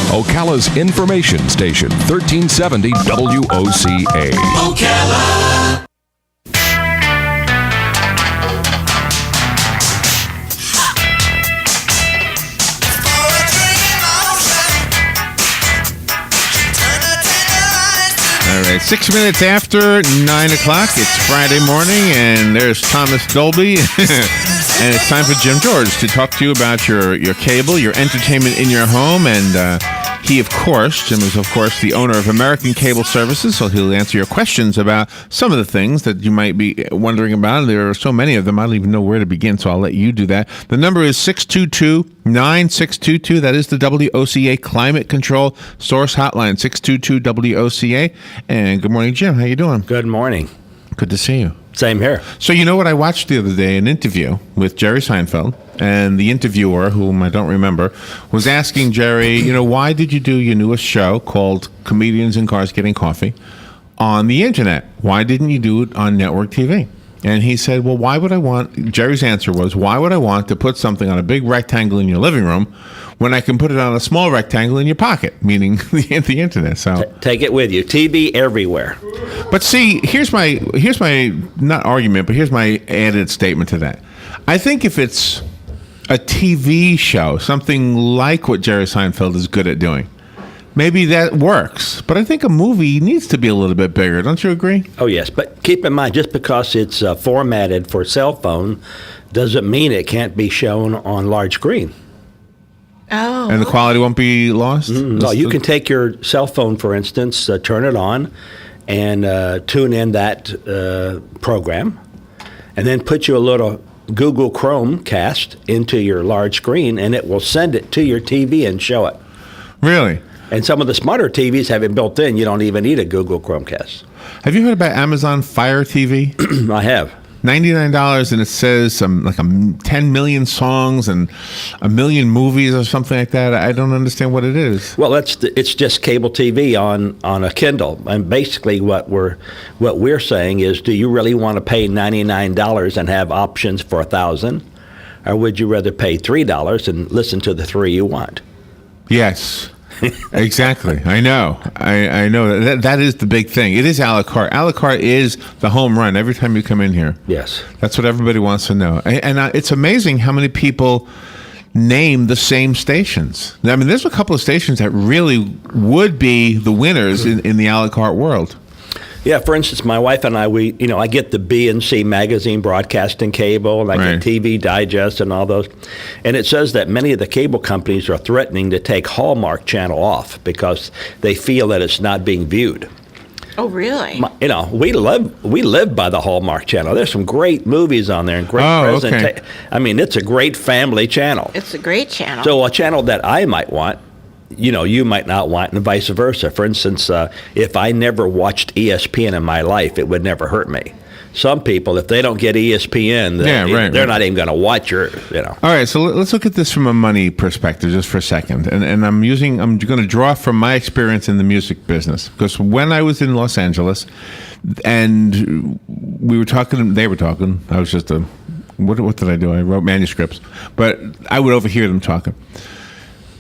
Ocala's information station, 1370 WOCA. Ocala. All right, 6 minutes after 9 o'clock. It's Friday morning, and there's Thomas Dolby. And it's time for Jim George to talk to you about your cable, your entertainment in your home. And he, of course, Jim is, of course, the owner of American Cable Services, so he'll answer your questions about some of the things that you might be wondering about. There are so many of them, I don't even know where to begin, so I'll let you do that. The number is 622-9622. That is the WOCA Climate Control Source Hotline, 622-WOCA. And good morning, Jim. How you doing? Good morning. Good to see you. Same here. So you know what I watched the other day? An interview with Jerry Seinfeld, and the interviewer, whom I don't remember, was asking Jerry, why did you do your newest show called Comedians in Cars Getting Coffee on the internet? Why didn't you do it on network TV? And he said, well, Jerry's answer was, why would I want to put something on a big rectangle in your living room when I can put it on a small rectangle in your pocket, meaning the internet? So take it with you. TV everywhere. But see, here's my not argument, but here's my added statement to that. I think if it's a TV show, something like what Jerry Seinfeld is good at doing, maybe that works. But I think a movie needs to be a little bit bigger. Don't you agree? Oh, yes. But keep in mind, just because it's formatted for cell phone doesn't mean it can't be shown on large screen. Oh. And the quality won't be lost? No, you can take your cell phone, for instance, turn it on, and tune in that program, and then put you a little Google Chromecast into your large screen, and it will send it to your TV and show it. Really? And some of the smarter TVs have it built in. You don't even need a Google Chromecast. Have you heard about Amazon Fire TV? I have. $99, and it says 10 million songs and a million movies or something like that. I don't understand what it is. Well, it's just cable TV on a Kindle, and basically what we're saying is, do you really want to pay $99 and have options for $1,000, or would you rather pay $3 and listen to the 3 you want? Yes. Exactly. I know. I know that is the big thing. It is a la carte. A la carte is the home run every time you come in here. Yes. That's what everybody wants to know. And it's amazing how many people name the same stations. I mean, there's a couple of stations that really would be the winners in the a la carte world. Yeah, for instance, my wife and I get the B&C magazine broadcasting cable, and I get TV Digest and all those. And it says that many of the cable companies are threatening to take Hallmark Channel off because they feel that it's not being viewed. Oh, really? We live by the Hallmark Channel. There's some great movies on there and great presentation. Okay. I mean, it's a great family channel. It's a great channel. So a channel that I might want, you might not want, and vice versa. For instance, if I never watched ESPN in my life, it would never hurt me. Some people, if they don't get ESPN, they're not even going to watch your, All right, so let's look at this from a money perspective just for a second. And I'm going to draw from my experience in the music business. Because when I was in Los Angeles, and they were talking, I was just what did I do? I wrote manuscripts. But I would overhear them talking.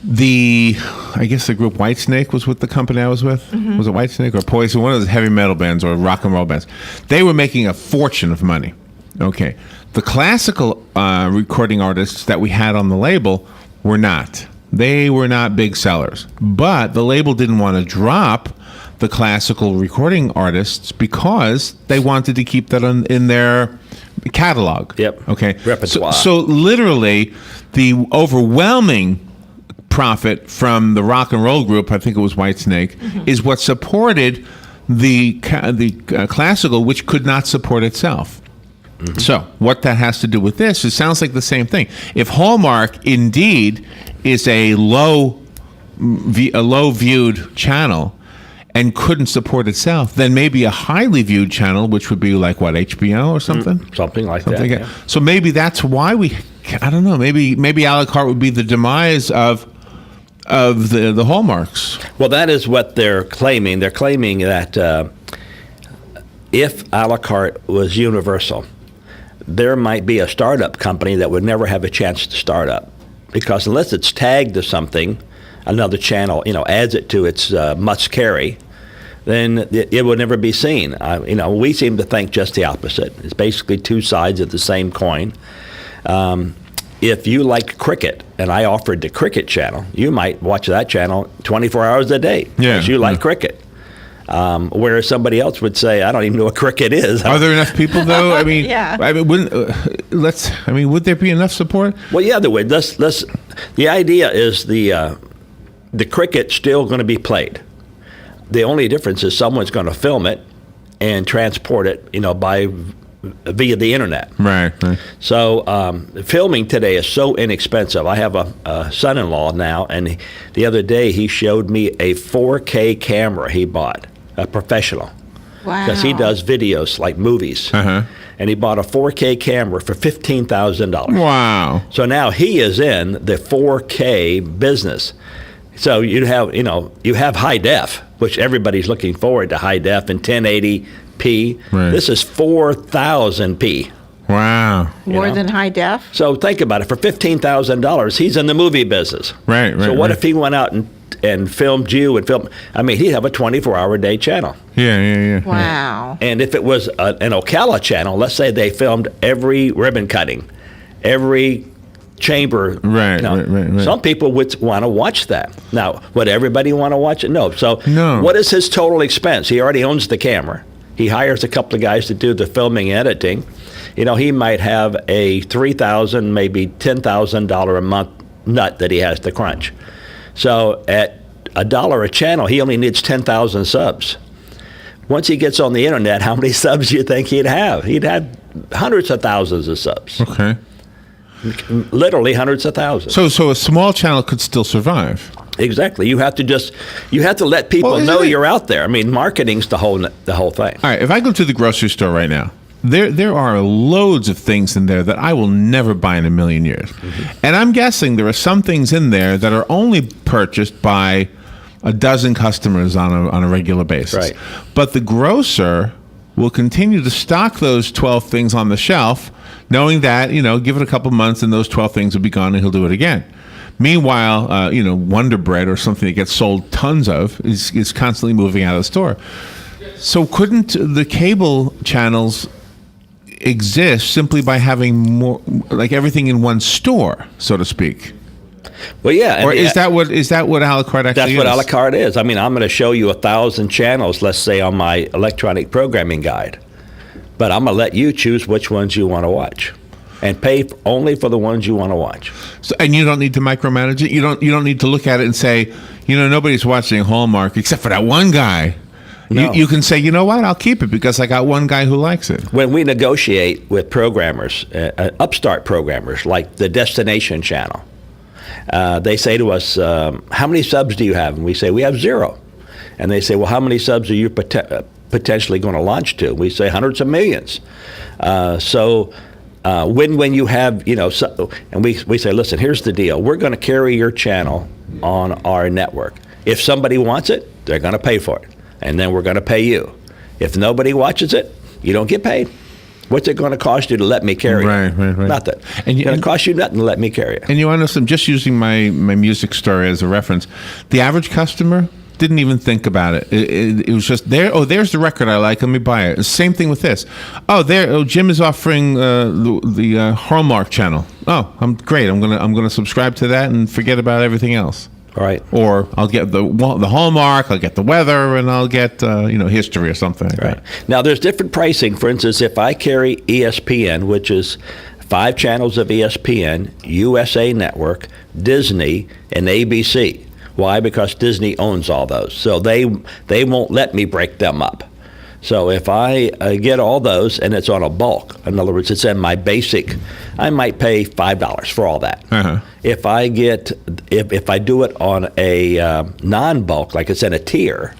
I guess the group Whitesnake was with the company I was with. Mm-hmm. Was it Whitesnake or Poison? One of those heavy metal bands or rock and roll bands. They were making a fortune of money. Okay. The classical recording artists that we had on the label were not. They were not big sellers. But the label didn't want to drop the classical recording artists because they wanted to keep that in their catalog. Yep. Okay. Repertoire. So literally, the overwhelming profit from the rock and roll group, I think it was Whitesnake, is what supported the classical, which could not support itself. Mm-hmm. So what that has to do with this, it sounds like the same thing. If Hallmark indeed is a low viewed channel and couldn't support itself, then maybe a highly viewed channel, which would be like what, HBO or something? Something like that. Yeah. So maybe that's why I don't know, maybe a la carte would be the demise of the hallmarks. Well, that is what they're claiming. They're claiming that if a la carte was universal, there might be a startup company that would never have a chance to start up. Because unless it's tagged to something, another channel, adds it to its must carry, then it will never be seen. We seem to think just the opposite. It's basically two sides of the same coin. If you like cricket, and I offered the cricket channel, you might watch that channel 24 hours a day because you like cricket. Whereas somebody else would say, I don't even know what cricket is. Are there enough people, though? I mean, Yeah. would there be enough support? Well, yeah, there would. The idea is the cricket's still going to be played. The only difference is someone's going to film it and transport it, via the internet. Right. So filming today is so inexpensive. I have a son-in-law now, and the other day he showed me a 4K camera he bought, a professional. Wow. Because he does videos like movies. Uh-huh. And he bought a 4K camera for $15,000. Wow. So now he is in the 4K business. So you have high def, which everybody's looking forward to high def and 1080p. Right. This is 4,000p. Wow. More than high def? So think about it. For $15,000, he's in the movie business. Right. So what if he went out and filmed you and filmed? I mean, he'd have a 24-hour-a-day channel. Yeah. Wow. And if it was an Ocala channel, let's say they filmed every ribbon cutting, every chamber. Right. Some people would want to watch that. Now, would everybody want to watch it? No. So No. What is his total expense? He already owns the camera. He hires a couple of guys to do the filming and editing. He might have a $3,000, maybe $10,000 a month nut that he has to crunch. So at $1 a channel, he only needs 10,000 subs. Once he gets on the internet, how many subs do you think he'd have? He'd have hundreds of thousands of subs. Okay. Literally hundreds of thousands. So a small channel could still survive. Exactly. You have to let people know you're out there. I mean, marketing's the whole thing. All right. If I go to the grocery store right now, there are loads of things in there that I will never buy in a million years. Mm-hmm. And I'm guessing there are some things in there that are only purchased by a dozen customers on a regular basis. Right. But the grocer will continue to stock those 12 things on the shelf, knowing that, give it a couple months and those 12 things will be gone and he'll do it again. Meanwhile, Wonder Bread or something that gets sold tons of is constantly moving out of the store. So couldn't the cable channels exist simply by having more, like everything in one store, so to speak? Well, yeah. Or is that what a la carte actually is? That's what a la carte is. I mean, I'm going to show you 1,000 channels, let's say, on my electronic programming guide. But I'm going to let you choose which ones you want to watch, and pay only for the ones you want to watch. So, and you don't need to micromanage it. You don't need to look at it and say, nobody's watching Hallmark except for that one guy. No. You can say, you know what, I'll keep it because I got one guy who likes it. When we negotiate with programmers, upstart programmers like the Destination Channel, they say to us, how many subs do you have? And we say, we have 0. And they say, well, how many subs are you potentially going to launch to? We say hundreds of millions. When you have, and we say, listen, here's the deal. We're going to carry your channel on our network. If somebody wants it, they're going to pay for it. And then we're going to pay you. If nobody watches it, you don't get paid. What's it going to cost you to let me carry it? Right. Nothing. It's going to cost you nothing to let me carry it. And you understand, just using my music story as a reference, the average customer didn't even think about it. It was just there. Oh, there's the record I like. Let me buy it. Same thing with this. Jim is offering the Hallmark channel. Oh, I'm great. I'm gonna subscribe to that and forget about everything else. Right. Or I'll get the Hallmark, I'll get the weather, and I'll get history or something like that. Now, there's different pricing. For instance, if I carry ESPN, which is 5 channels of ESPN, USA Network, Disney, and ABC. Why? Because Disney owns all those. So they won't let me break them up. So if I get all those and it's on a bulk, in other words, it's in my basic, I might pay $5 for all that. Uh-huh. If I do it on a non-bulk, like it's in a tier,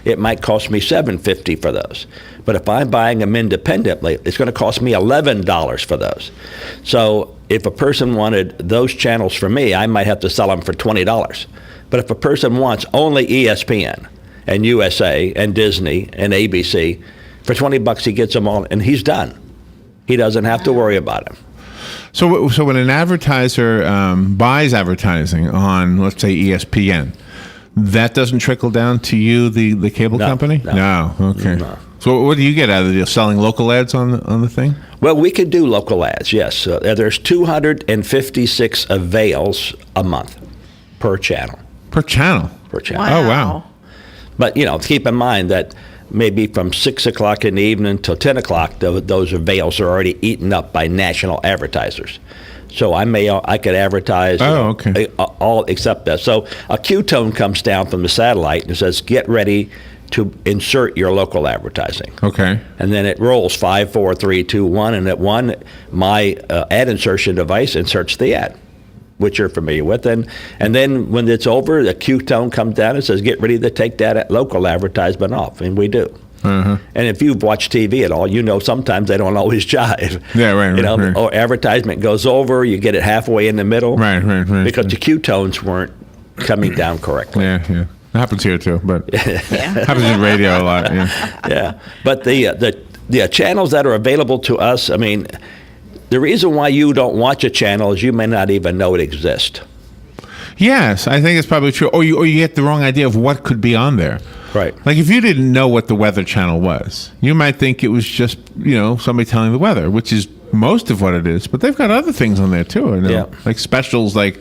it might cost me $7.50 for those. But if I'm buying them independently, it's going to cost me $11 for those. So if a person wanted those channels for me, I might have to sell them for $20. But if a person wants only ESPN and USA and Disney and ABC, for $20 he gets them all, and he's done. He doesn't have to worry about them. So when an advertiser buys advertising on, let's say, ESPN, that doesn't trickle down to you, the cable company? No. Okay. No. So what do you get out of the deal? Selling local ads on the thing? Well, we could do local ads, yes. There's 256 avails a month per channel. Per channel? Per channel. Wow. Oh, wow. But, keep in mind that maybe from 6 o'clock in the evening till 10 o'clock, those avails are already eaten up by national advertisers. So I could advertise all except that. So a Q tone comes down from the satellite and says, get ready to insert your local advertising. Okay. And then it rolls 5, 4, 3, 2, 1, and at 1, my ad insertion device inserts the ad, which you're familiar with. And then when it's over, the Q tone comes down and says, get ready to take that local advertisement off, and we do. And if you've watched TV at all, sometimes they don't always jive. Yeah, right. Or advertisement goes over, you get it halfway in the middle. Right. Because the Q tones weren't coming down correctly. Yeah. It happens here too, but happens in radio a lot. Yeah. But the channels that are available to us, I mean, the reason why you don't watch a channel is you may not even know it exists. Yes, I think it's probably true. Or you get the wrong idea of what could be on there. Right. Like if you didn't know what the Weather Channel was, you might think it was just, somebody telling the weather, which is most of what it is. But they've got other things on there too. Like specials, like,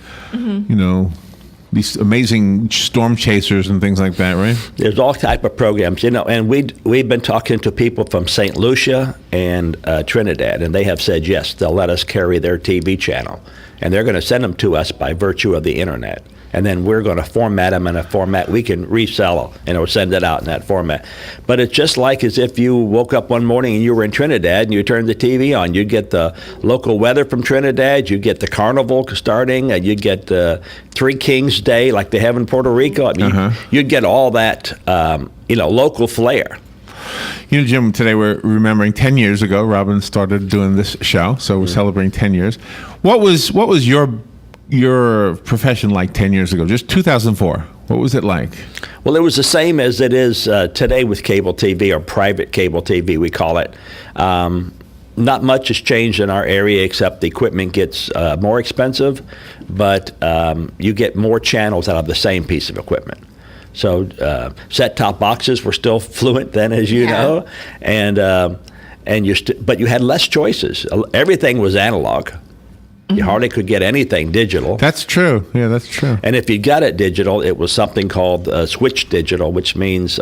these amazing storm chasers and things like that, right? There's all type of programs, and we've been talking to people from St. Lucia and Trinidad, and they have said yes, they'll let us carry their TV channel, and they're going to send them to us by virtue of the internet. And then we're going to format them in a format we can resell and or send it out in that format. But it's just like as if you woke up one morning and you were in Trinidad and you turned the TV on. You'd get the local weather from Trinidad. You'd get the carnival starting. And you'd get Three Kings Day like they have in Puerto Rico. I mean, you'd get all that, local flair. Jim, today we're remembering 10 years ago, Robin started doing this show. So we're celebrating 10 years. What was your profession like 10 years ago, just 2004? What was it like? Well, it was the same as it is today with cable TV, or private cable TV, we call it. Not much has changed in our area except the equipment gets more expensive, but you get more channels out of the same piece of equipment. So set-top boxes were still fluent then, as you know, and but you had less choices. Everything was analog. You hardly could get anything digital. That's true. Yeah, that's true. And if you got it digital, it was something called switch digital, which means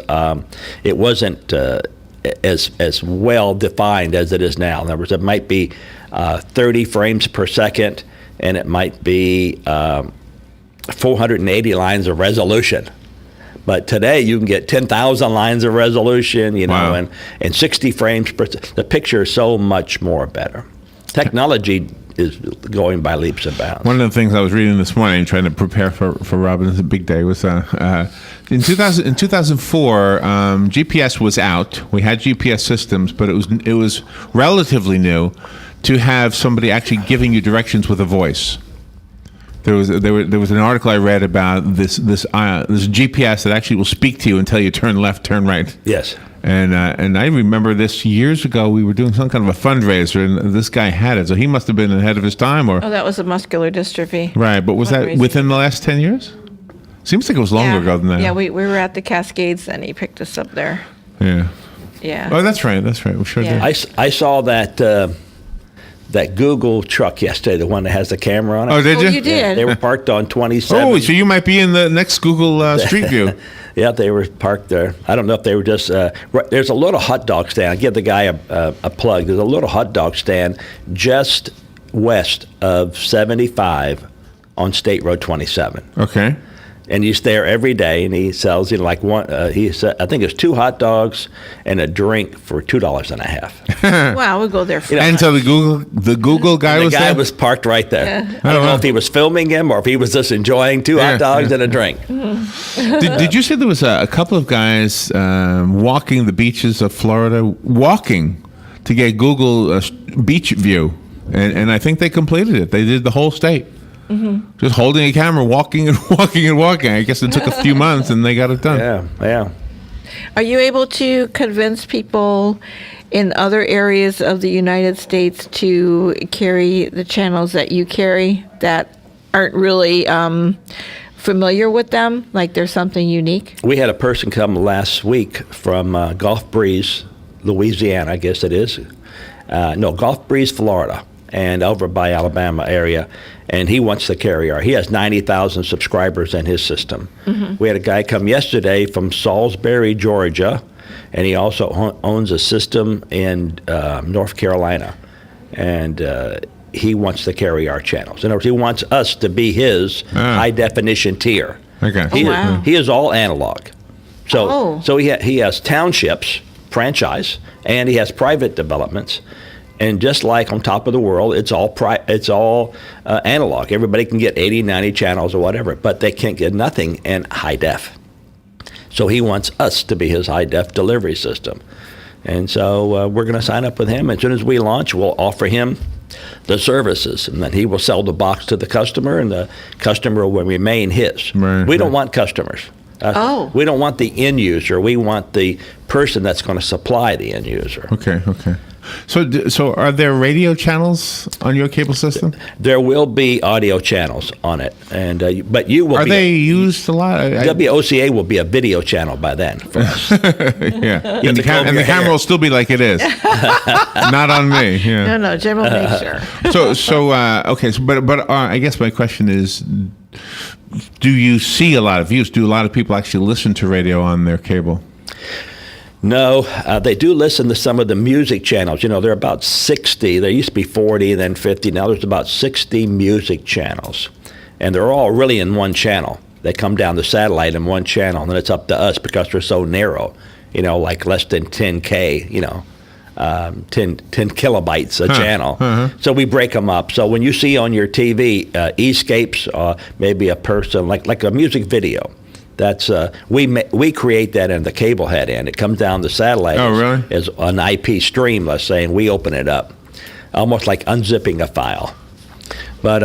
it wasn't as well defined as it is now. In other words, it might be 30 frames per second, and it might be 480 lines of resolution. But today you can get 10,000 lines of resolution, and 60 frames per second. The picture is so much more better. Technology is going by leaps and bounds. One of the things I was reading this morning, trying to prepare for Robin's big day, was in 2004, GPS was out. We had GPS systems, but it was relatively new to have somebody actually giving you directions with a voice. There was an article I read about this GPS that actually will speak to you and tell you turn left, turn right. Yes. And I remember this years ago. We were doing some kind of a fundraiser, and this guy had it. So he must have been ahead of his time, or that was a muscular dystrophy. Right, but was that within the last 10 years? Seems like it was longer ago than that. Yeah, we were at the Cascades, and he picked us up there. Yeah. Yeah. Oh, that's right. We sure did. I saw that Google truck yesterday, the one that has the camera on it. Oh, did you? You did. Yeah, they were parked on 27. Oh, so you might be in the next Google Street View. Yeah, they were parked there. I don't know if they were just. There's a little hot dog stand. I give the guy a plug. There's a little hot dog stand just west of 75 on State Road 27. Okay. And he's there every day, and he sells like one. I think it's 2 hot dogs and a drink for $2.50. Wow, we'll go there. And so the Google guy was there? The guy was parked right there. Yeah. I don't know if he was filming him or if he was just enjoying 2 hot dogs and a drink. Did you say there was a couple of guys walking the beaches of Florida, walking to get Google beach view, and I think they completed it. They did the whole state. Mm-hmm. Just holding a camera, walking and walking and walking. I guess it took a few months, and they got it done. Yeah. Are you able to convince people in other areas of the United States to carry the channels that you carry that aren't really familiar with them? Like there's something unique? We had a person come last week from Gulf Breeze, Louisiana, I guess it is. No, Gulf Breeze, Florida, and over by Alabama area. And he wants to carry He has 90,000 subscribers in his system. We had a guy come yesterday from Salisbury, Georgia, and he also owns a system in North Carolina. And he wants to carry our channels. In other words, he wants us to be his high-definition tier. Okay. He is all analog. So he has townships, franchise, and he has private developments. And just like on Top of the World, it's all analog. Everybody can get 80, 90 channels or whatever, but they can't get nothing in high def. So he wants us to be his high def delivery system. And so we're going to sign up with him. As soon as we launch, we'll offer him the services, and then he will sell the box to the customer, and the customer will remain his. We don't want customers. We don't want the end user. We want the person that's going to supply the end user. Okay. So are there radio channels on your cable system? There will be audio channels on it, and but you will. Are they used a lot? WOCA will be a video channel by then for us. Yeah, and the camera will still be like it is, not on me. Yeah. No, Jim will make sure. But I guess my question is, do you see a lot of use? Do a lot of people actually listen to radio on their cable? No, they do listen to some of the music channels. You know, there are about 60. There used to be 40, then 50. Now there's about 60 music channels. And they're all really in one channel. They come down the satellite in one channel, and then it's up to us because they're so narrow, you know, like less than 10K, 10 kilobytes a channel. So we break them up. So when you see on your TV escapes, maybe a person, like a music video, that's we create that in the cable head end. It comes down the satellite as an IP stream, let's say, and we open it up, almost like unzipping a file. But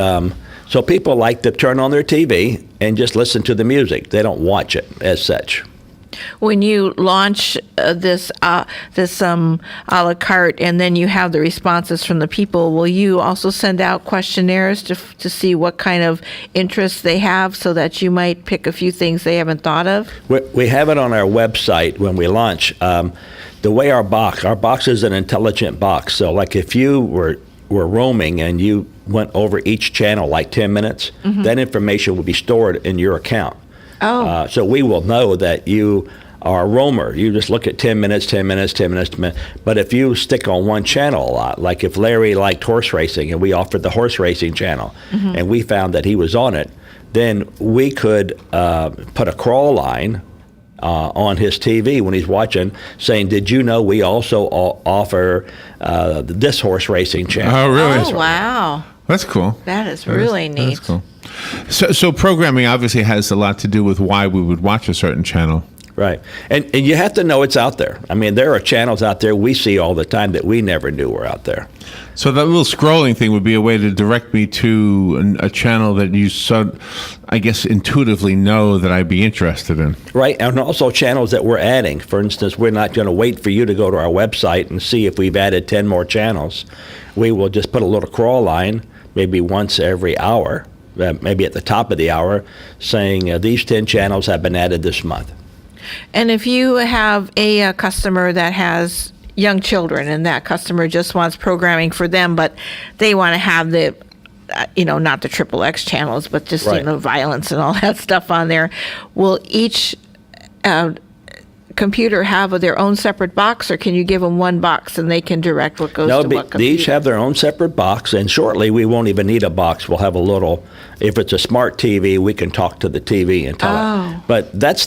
so people like to turn on their TV and just listen to the music. They don't watch it as such. When you launch this a la carte, and then you have the responses from the people, will you also send out questionnaires to see what kind of interests they have, so that you might pick a few things they haven't thought of? We have it on our website when we launch. The way our box is an intelligent box. So like if you were roaming and you went over each channel like 10 minutes, that information will be stored in your account. So we will know that you are a roamer. You just look at 10 minutes. But if you stick on one channel a lot, like if Larry liked horse racing and we offered the horse racing channel, and we found that he was on it, then we could put a crawl line on his TV when he's watching, saying, "Did you know we also offer this horse racing channel?" Oh, really? Oh, wow. That's cool. That is really neat. That's cool. So programming obviously has a lot to do with why we would watch a certain channel. Right. And you have to know it's out there. I mean, there are channels out there we see all the time that we never knew were out there. So that little scrolling thing would be a way to direct me to a channel that you, I guess, intuitively know that I'd be interested in. Right. And also channels that we're adding. For instance, we're not going to wait for you to go to our website and see if we've added 10 more channels. We will just put a little crawl line, maybe once every hour, maybe at the top of the hour, saying these 10 channels have been added this month. And if you have a customer that has young children, and that customer just wants programming for them, but they want to have the, not the XXX channels, but just, violence and all that stuff on there, will each computer have their own separate box, or can you give them one box and they can direct what goes to what computer? They each have their own separate box, and shortly we won't even need a box. We'll have a little, if it's a smart TV, we can talk to the TV and tell it. But that's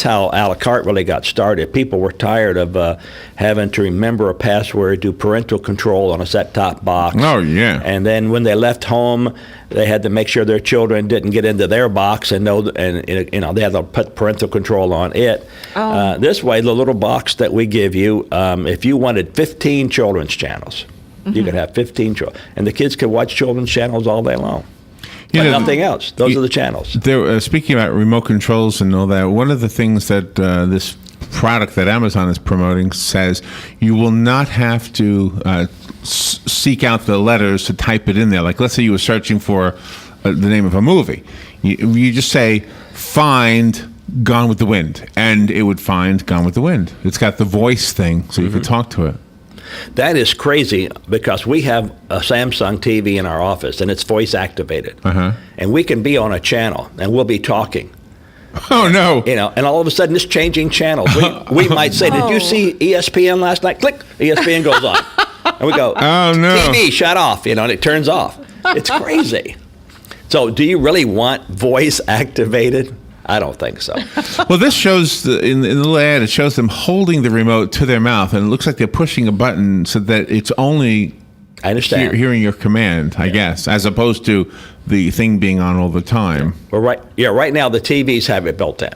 how a la carte really got started. People were tired of having to remember a password, do parental control on a set-top box. Oh, yeah. And then when they left home, they had to make sure their children didn't get into their box and they had to put parental control on it. This way, the little box that we give you, if you wanted 15 children's channels, you could have 15 children, and the kids could watch children's channels all day long. But nothing else. Those are the channels. Speaking about remote controls and all that, one of the things that this product that Amazon is promoting says you will not have to seek out the letters to type it in there. Like, let's say you were searching for the name of a movie. You just say, find Gone with the Wind, and it would find Gone with the Wind. It's got the voice thing, so you could talk to it. That is crazy because we have a Samsung TV in our office, and it's voice activated. And we can be on a channel, and we'll be talking. Oh, no. And all of a sudden it's changing channels. We might say, did you see ESPN last night? Click, ESPN goes on. And we go, oh, no. TV, shut off, and it turns off. It's crazy. So do you really want voice activated? I don't think so. Well, this shows, in the little ad, it shows them holding the remote to their mouth, and it looks like they're pushing a button so that it's only I understand. Hearing your command, I guess, as opposed to the thing being on all the time. Well, right now the TVs have it built in.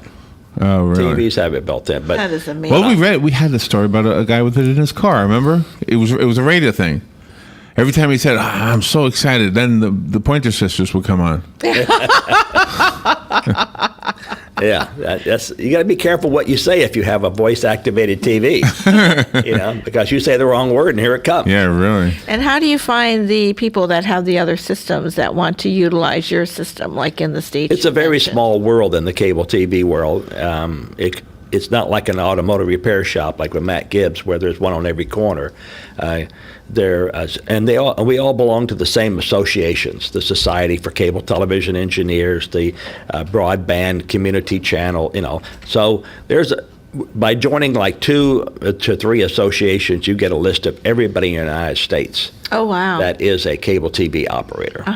Oh, really? TVs have it built in. But That is amazing. Well, we had this story about a guy with it in his car. Remember? It was a radio thing. Every time he said, "I'm so excited," then the Pointer Sisters would come on. Yeah, that's you got to be careful what you say if you have a voice-activated TV, because you say the wrong word and here it comes. Yeah, really. And how do you find the people that have the other systems that want to utilize your system, like in the States? It's a very small world in the cable TV world. It's not like an automotive repair shop like with Matt Gibbs, where there's one on every corner. We all belong to the same associations: the Society for Cable Television Engineers, the Broadband Community Channel. So by joining like 2 to 3 associations, you get a list of everybody in the United States. Oh, wow. That is a cable TV operator.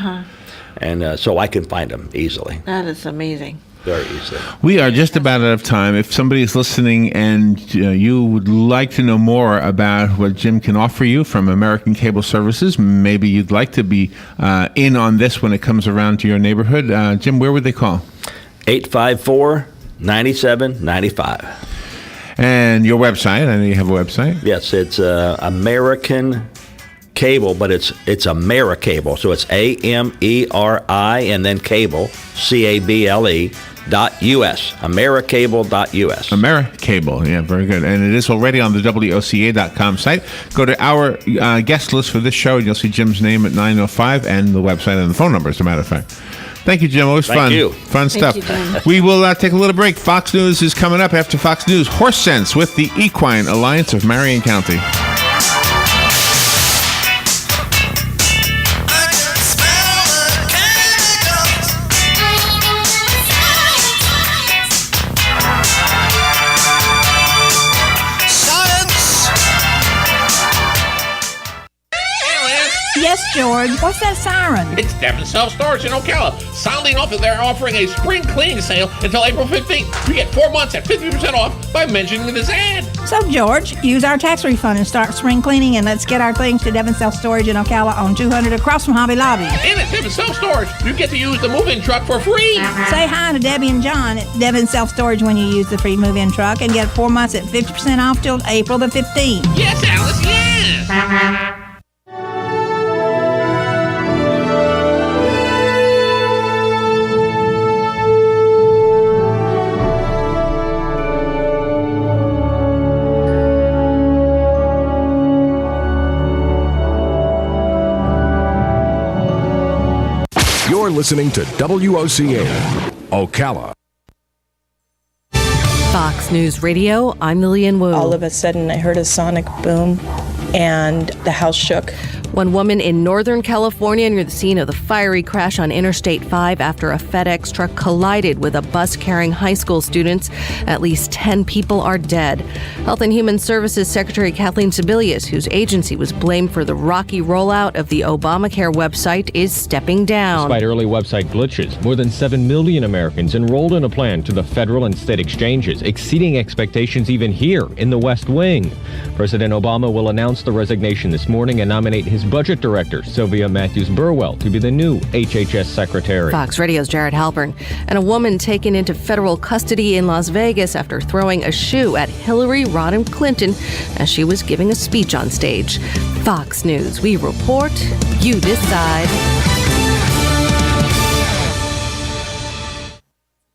And so I can find them easily. That is amazing. Very easily. We are just about out of time. If somebody is listening and you would like to know more about what Jim can offer you from American Cable Services, maybe you'd like to be in on this when it comes around to your neighborhood, Jim, where would they call? 854-9795. And your website? I know you have a website. Yes, it's American Cable, but it's AmeriCable. So it's AMERI and then cable, CABLE.US. AmeriCable.US. AmeriCable, yeah, very good. And it is already on the WOCA.com site. Go to our guest list for this show, and you'll see Jim's name at 9:05 and the website and the phone number, as a matter of fact. Thank you, Jim. Always fun. Thank you. Fun stuff. Thank you, Jim. We will take a little break. Fox News is coming up after Fox News. Horse Sense with the Equine Alliance of Marion County. Yes, George. What's that siren? It's Devon Self-Storage in Ocala. Sounding off that they're offering a spring cleaning sale until April 15th. You get 4 months at 50% off by mentioning this ad. So, George, use our tax refund and start spring cleaning, and let's get our things to Devon Self-Storage in Ocala on 200 across from Hobby Lobby. And at Devon Self-Storage, you get to use the move-in truck for free. Say hi to Debbie and John at Devon Self-Storage when you use the free move-in truck and get 4 months at 50% off till April the 15th. Yes, Alice, yes. You're listening to WOCA, Ocala. Fox News Radio, I'm Lillian Wu. All of a sudden, I heard a sonic boom, and the house shook. One woman in Northern California near the scene of the fiery crash on Interstate 5 after a FedEx truck collided with a bus carrying high school students. At least 10 people are dead. Health and Human Services Secretary Kathleen Sebelius, whose agency was blamed for the rocky rollout of the Obamacare website, is stepping down. Despite early website glitches, more than 7 million Americans enrolled in a plan to the federal and state exchanges, exceeding expectations even here in the West Wing. President Obama will announce the resignation this morning and nominate his budget director, Sylvia Matthews-Burwell, to be the new HHS secretary. Fox Radio's Jared Halpern. And a woman taken into federal custody in Las Vegas after throwing a shoe at Hillary Rodham Clinton as she was giving a speech on stage. Fox News. We report, you decide.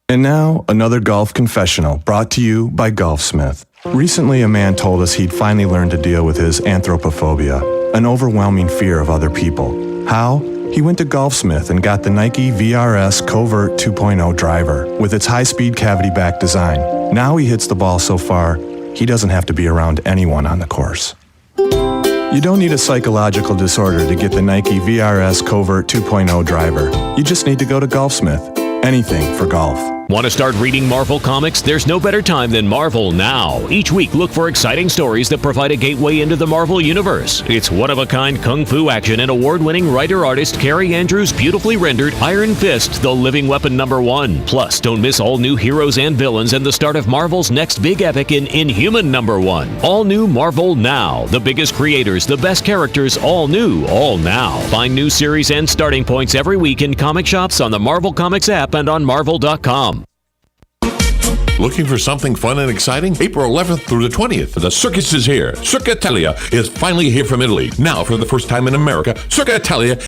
And now, another golf confessional brought to you by Golfsmith. Recently, a man told us he'd finally learned to deal with his anthropophobia, an overwhelming fear of other people. How? He went to Golfsmith and got the Nike VRS Covert 2.0 driver with its high-speed cavity-back design. Now he hits the ball so far, he doesn't have to be around anyone on the course. You don't need a psychological disorder to get the Nike VRS Covert 2.0 driver. You just need to go to Golfsmith. Anything for golf. Want to start reading Marvel Comics? There's no better time than Marvel Now. Each week, look for exciting stories that provide a gateway into the Marvel Universe. It's one-of-a-kind kung fu action and award-winning writer-artist Carrie Andrews' beautifully rendered Iron Fist, the living weapon #1. Plus, don't miss all new heroes and villains and the start of Marvel's next big epic in Inhuman #1. All new Marvel Now. The biggest creators, the best characters, all new, all now. Find new series and starting points every week in comic shops, on the Marvel Comics app, and on Marvel.com. Looking for something fun and exciting? April 11th through the 20th, the circus is here. Circa Italia is finally here from Italy. Now, for the first time in America, Circa Italia